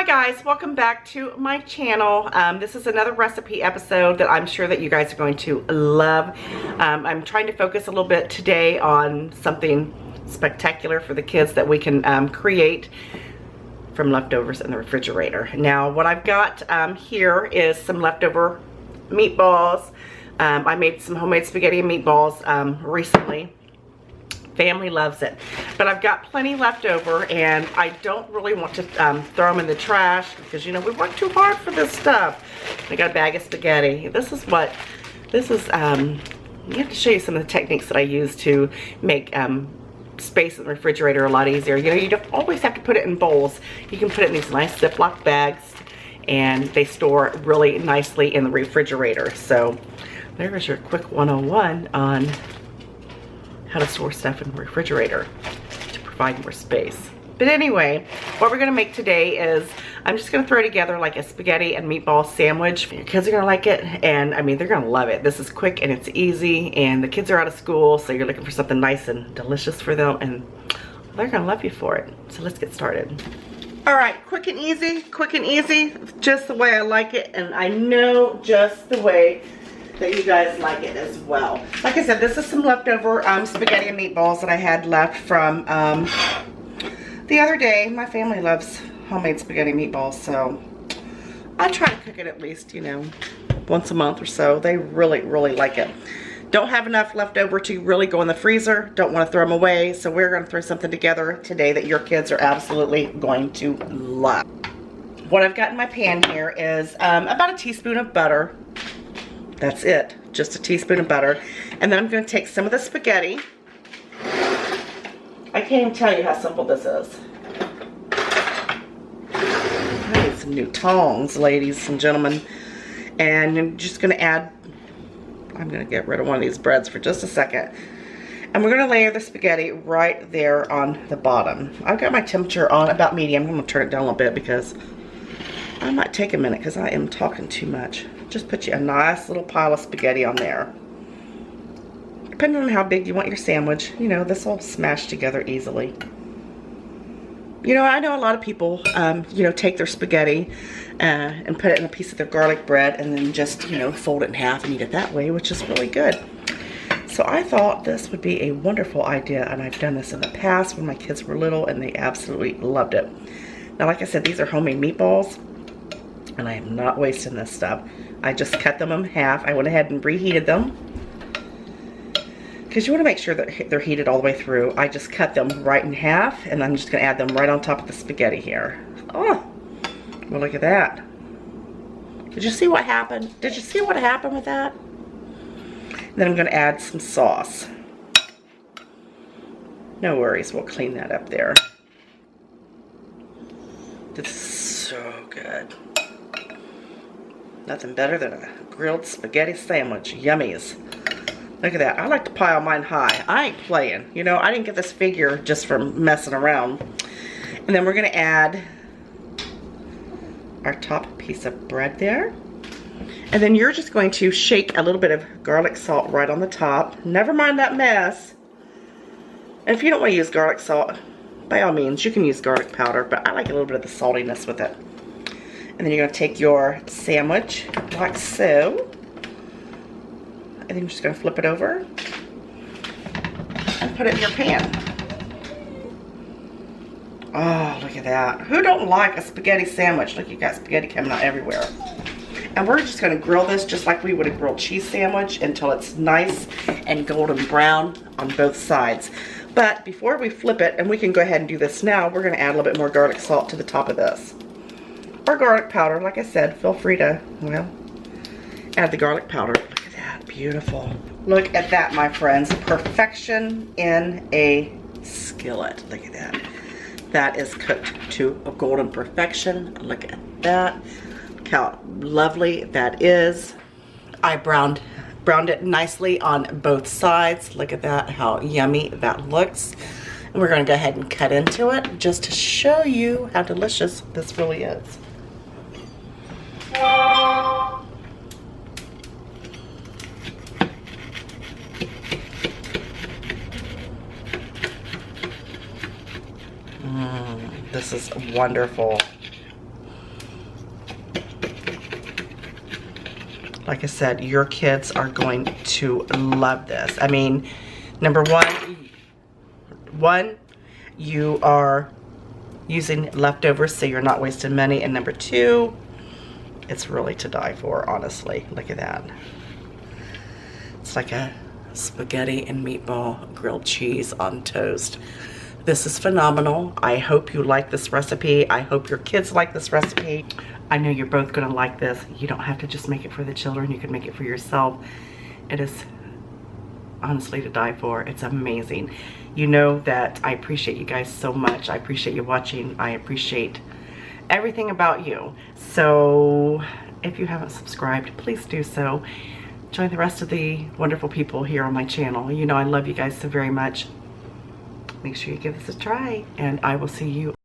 Hi guys, welcome back to my channel. This is another recipe episode that I'm sure that you guys are going to love. I'm trying to focus a little bit today on something spectacular for the kids that we can create from leftovers in the refrigerator. Now what I've got here is some leftover meatballs. I made some homemade spaghetti and meatballs recently. Family loves it, but I've got plenty left over, and I don't really want to throw them in the trash because, you know, we work too hard for this stuff. I got a bag of spaghetti. This is you have to show you some of the techniques that I use to make space in the refrigerator a lot easier. You know, you don't always have to put it in bowls. You can put it in these nice Ziploc bags, and they store really nicely in the refrigerator. So there's your quick 101 on how to store stuff in the refrigerator to provide more space. But anyway, what we're gonna make today is, I'm just gonna throw together like a spaghetti and meatball sandwich. Your kids are gonna like it, and I mean, they're gonna love it. This is quick and it's easy, and the kids are out of school, so you're looking for something nice and delicious for them, and they're gonna love you for it. So let's get started. All right, quick and easy, just the way I like it, and I know just the way that you guys like it as well. Like I said, this is some leftover spaghetti and meatballs that I had left from the other day. My family loves homemade spaghetti and meatballs, so I try to cook it at least, you know, once a month or so. They really, really like it. Don't have enough left over to really go in the freezer. Don't want to throw them away, so we're going to throw something together today that your kids are absolutely going to love. What I've got in my pan here is about a teaspoon of butter. That's it, just a teaspoon of butter. And then I'm going to take some of the spaghetti. I can't even tell you how simple this is. I need some new tongs, ladies and gentlemen. And I'm just going to add, I'm going to get rid of one of these breads for just a second. And we're going to layer the spaghetti right there on the bottom. I've got my temperature on about medium. I'm going to turn it down a little bit because I might take a minute because I am talking too much. Just put you a nice little pile of spaghetti on there. Depending on how big you want your sandwich, you know, this will smash together easily. You know, I know a lot of people, you know, take their spaghetti and put it in a piece of their garlic bread and then just, you know, fold it in half and eat it that way, which is really good. So I thought this would be a wonderful idea, and I've done this in the past when my kids were little, and they absolutely loved it. Now, like I said, these are homemade meatballs, and I am not wasting this stuff. I just cut them in half. I went ahead and reheated them because you want to make sure that they're heated all the way through. I just cut them right in half, and I'm just going to add them right on top of the spaghetti here. Oh, well, look at that. Did you see what happened? Did you see what happened with that? And then I'm going to add some sauce. No worries, we'll clean that up there. This is so good. Nothing better than a grilled spaghetti sandwich. Yummies. Look at that. I like to pile mine high. I ain't playing. You know, I didn't get this figure just from messing around. And then we're going to add our top piece of bread there. And then you're just going to shake a little bit of garlic salt right on the top. Never mind that mess. And if you don't want to use garlic salt, by all means, you can use garlic powder, but I like a little bit of the saltiness with it. And then you're going to take your sandwich like so. And then you're just going to flip it over and put it in your pan. Oh, look at that. Who don't like a spaghetti sandwich? Look, you got spaghetti coming out everywhere. And we're just going to grill this just like we would a grilled cheese sandwich until it's nice and golden brown on both sides. But before we flip it, and we can go ahead and do this now, we're going to add a little bit more garlic salt to the top of this. Or garlic powder, like I said, feel free to, well, add the garlic powder. Look at that, beautiful. Look at that, my friends. Perfection in a skillet. Look at that. That is cooked to a golden perfection. Look at that. Look how lovely that is. I browned it nicely on both sides. Look at that, how yummy that looks. And we're going to go ahead and cut into it just to show you how delicious this really is. This is wonderful. Like I said, your kids are going to love this. I mean, number one, you are using leftovers, so you're not wasting money. And number two, it's really to die for, honestly. Look at that. It's like a spaghetti and meatball grilled cheese on toast. This is phenomenal. I hope you like this recipe. I hope your kids like this recipe. I know you're both gonna like this. You don't have to just make it for the children. You can make it for yourself. It is honestly to die for. It's amazing. You know that I appreciate you guys so much. I appreciate you watching. I appreciate everything about you. So if you haven't subscribed, please do so. Join the rest of the wonderful people here on my channel. You know I love you guys so very much. Make sure you give this a try, and I will see you